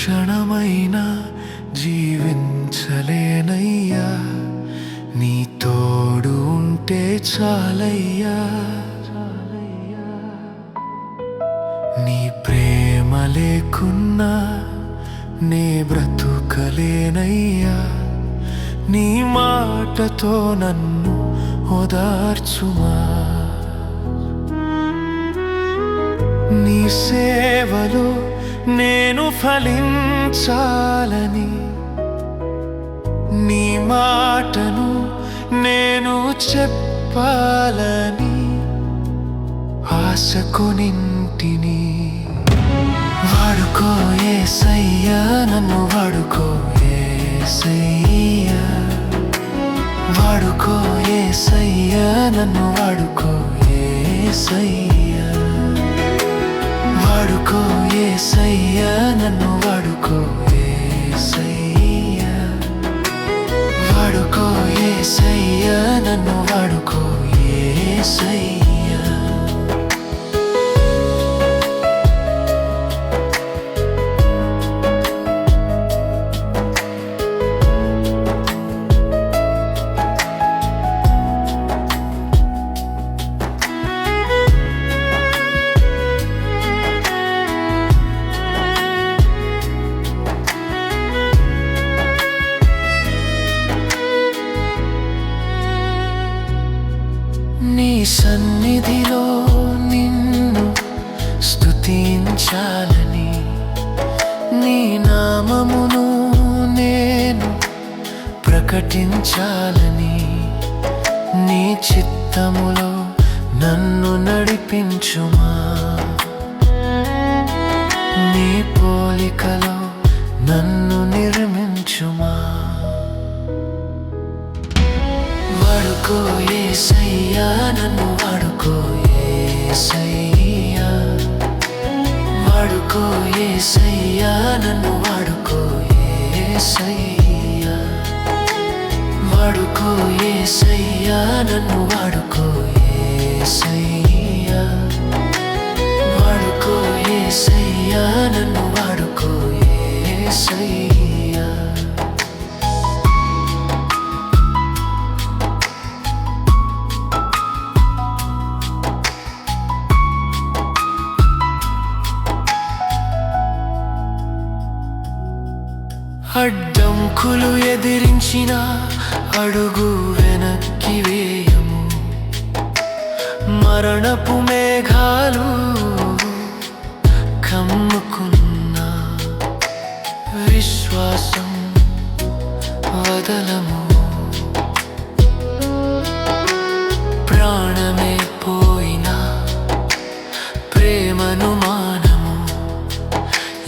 క్షణమైనా జీవించలేనయ్యా, నీ తోడు ఉంటే చాలయ్యా. నీ ప్రేమ లేకున్నా నే బ్రతుకలేనయ్యా, నీ మాటతో నన్ను ఓదార్చుమా. నీ సేవలో నేను ఫలించాలని, నీ మాటను నేను చెప్పాలని ఆశకొనింటిని. వాడుకో యేసయ్యా, నన్ను వాడుకో యేసయ్యా, వాడుకో యేసయ్యా, నన్ను వాడుకో యేసయ్యా, వాడుకో యేసయ్యా, నన్ను వాడుకో యేసయ్యా, వాడుకో యేసయ్యా, నన్ను వాడుకో యేసయ్యా. నీ సన్నిధిలో నిన్ను స్తుతించాలని, నీ నామమును నేను ప్రకటించాలని, నీ చిత్తములో నన్ను నడిపించుమా. నీ పోలికలో నన్ను నిర్మించుమా. వాడుకో యేసయ్యా, నన్ను వాడుకో యేసయ్యా, వాడుకో యేసయ్యా, నన్ను వాడుకో యేసయ్యా, వాడుకో యేసయ్యా, నన్ను వాడుకో యేసయ్యా, వాడుకో యేసయ్యా, నన్ను వాడుకో యేసయ్యా. అడ్డంకులు ఎదిరించిన అడుగు వెనక్కి వేయము, మరణపు మేఘాలు కమ్ముకున్న విశ్వాసం వదలము. ప్రాణమే పోయినా ప్రేమను మానము,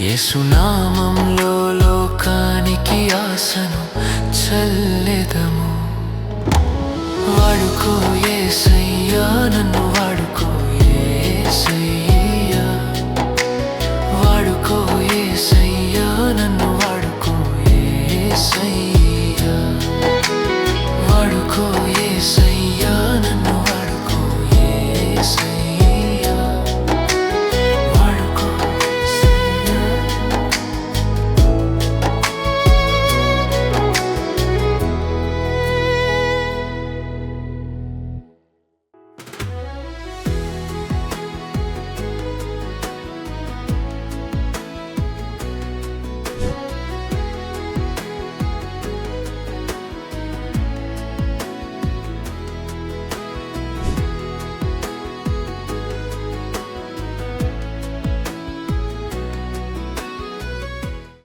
యేసునామంలో లోకానికి ఆశను చల్లెదము. వాడుకో యేసయ్యా, నన్ను వాడుకో యేసయ్యా,